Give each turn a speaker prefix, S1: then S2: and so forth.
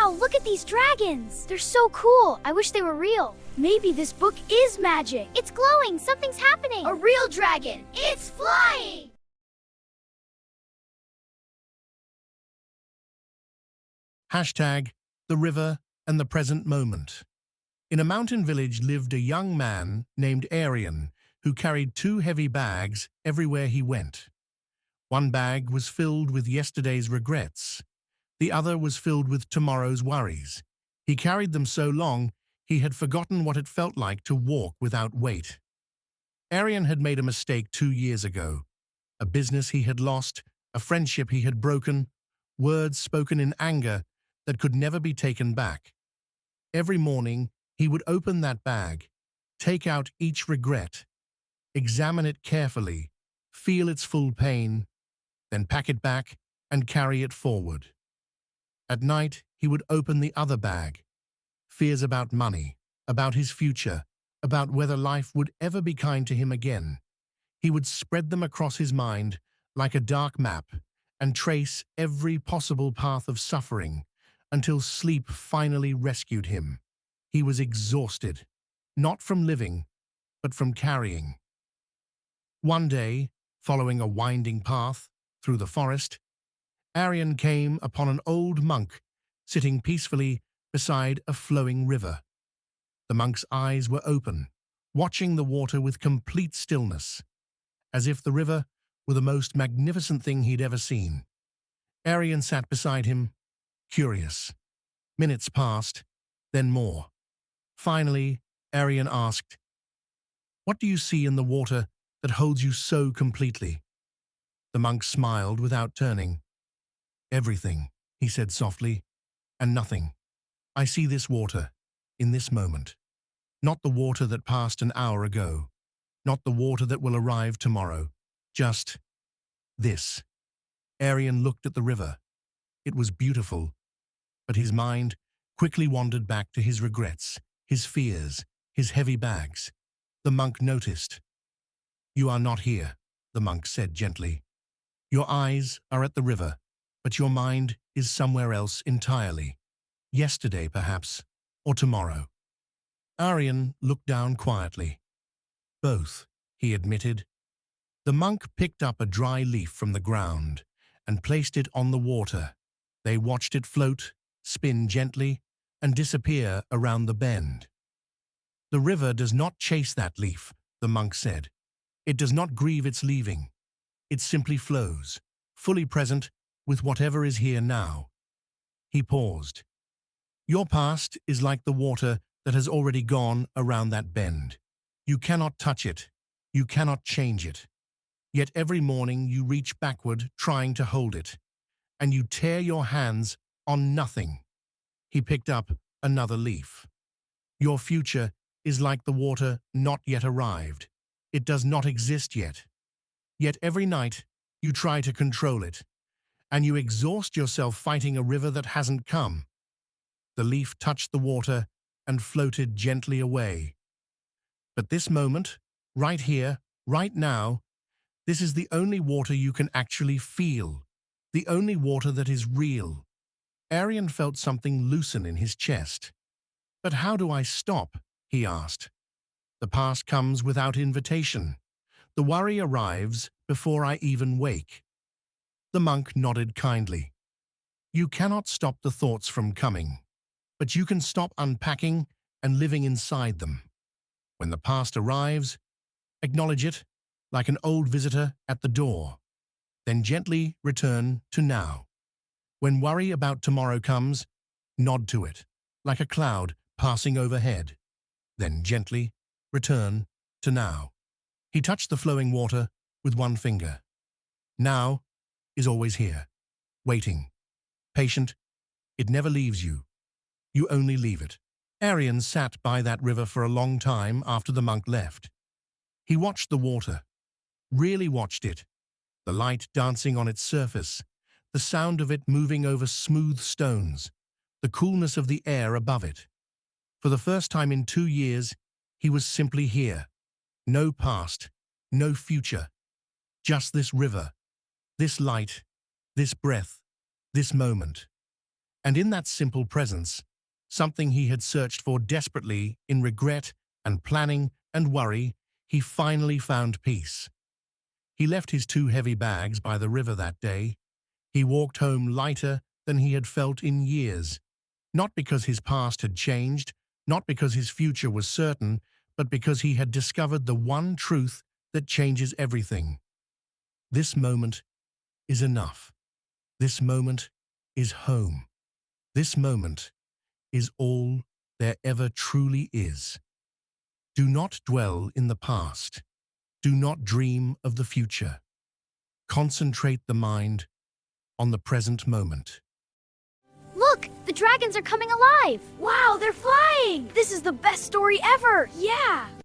S1: Wow, look at these dragons! They're so cool! I wish they were real. Maybe this book is magic. It's glowing! Something's happening! A real dragon! It's flying!
S2: Hashtag the river and the present moment. In a mountain village lived a young man named Arian who carried 2 heavy bags everywhere he went. One bag was filled with yesterday's regrets. The other was filled with tomorrow's worries. He carried them so long, he had forgotten what it felt like to walk without weight. Arian had made a mistake 2 years ago. A business he had lost, a friendship he had broken, words spoken in anger that could never be taken back. Every morning, he would open that bag, take out each regret, examine it carefully, feel its full pain, then pack it back and carry it forward. At night, he would open the other bag, fears about money, about his future, about whether life would ever be kind to him again. He would spread them across his mind like a dark map and trace every possible path of suffering until sleep finally rescued him. He was exhausted, not from living, but from carrying. One day, following a winding path through the forest, Arian came upon an old monk sitting peacefully beside a flowing river. The monk's eyes were open, watching the water with complete stillness, as if the river were the most magnificent thing he'd ever seen. Arian sat beside him, curious. Minutes passed, then more. Finally, Arian asked, "What do you see in the water that holds you so completely?" The monk smiled without turning. "Everything," he said softly, "and nothing. I see this water, in this moment. Not the water that passed an hour ago, not the water that will arrive tomorrow, just this." Arian looked at the river. It was beautiful, but his mind quickly wandered back to his regrets, his fears, his heavy bags. The monk noticed. "You are not here," the monk said gently. "Your eyes are at the river, but your mind is somewhere else entirely. Yesterday, perhaps, or tomorrow." Arian looked down quietly. "Both," he admitted. The monk picked up a dry leaf from the ground and placed it on the water. They watched it float, spin gently, and disappear around the bend. "The river does not chase that leaf," the monk said. "It does not grieve its leaving. It simply flows, fully present with whatever is here now." He paused. "Your past is like the water that has already gone around that bend. You cannot touch it. You cannot change it. Yet every morning you reach backward trying to hold it, and you tear your hands on nothing." He picked up another leaf. "Your future is like the water not yet arrived. It does not exist yet. Yet every night you try to control it, and you exhaust yourself fighting a river that hasn't come." The leaf touched the water and floated gently away. "But this moment, right here, right now, this is the only water you can actually feel, the only water that is real." Arian felt something loosen in his chest. "But how do I stop?" he asked. "The past comes without invitation. The worry arrives before I even wake." The monk nodded kindly. "You cannot stop the thoughts from coming, but you can stop unpacking and living inside them. When the past arrives, acknowledge it like an old visitor at the door, then gently return to now. When worry about tomorrow comes, nod to it, like a cloud passing overhead, then gently return to now." He touched the flowing water with one finger. "Now is always here, waiting, patient. It never leaves you. You only leave it." Arian sat by that river for a long time after the monk left. He watched the water, really watched it, the light dancing on its surface, the sound of it moving over smooth stones, the coolness of the air above it. For the first time in 2 years, he was simply here. No past, no future. Just this river, this light, this breath, this moment. And in that simple presence, something he had searched for desperately in regret and planning and worry, he finally found peace. He left his 2 heavy bags by the river that day. He walked home lighter than he had felt in years, not because his past had changed, not because his future was certain, but because he had discovered the one truth that changes everything. This moment is enough. This moment is home. This moment is all there ever truly is. Do not dwell in the past. Do not dream of the future. Concentrate the mind on the present moment.
S1: Look, the dragons are coming alive! Wow, they're flying! This is the best story ever! Yeah!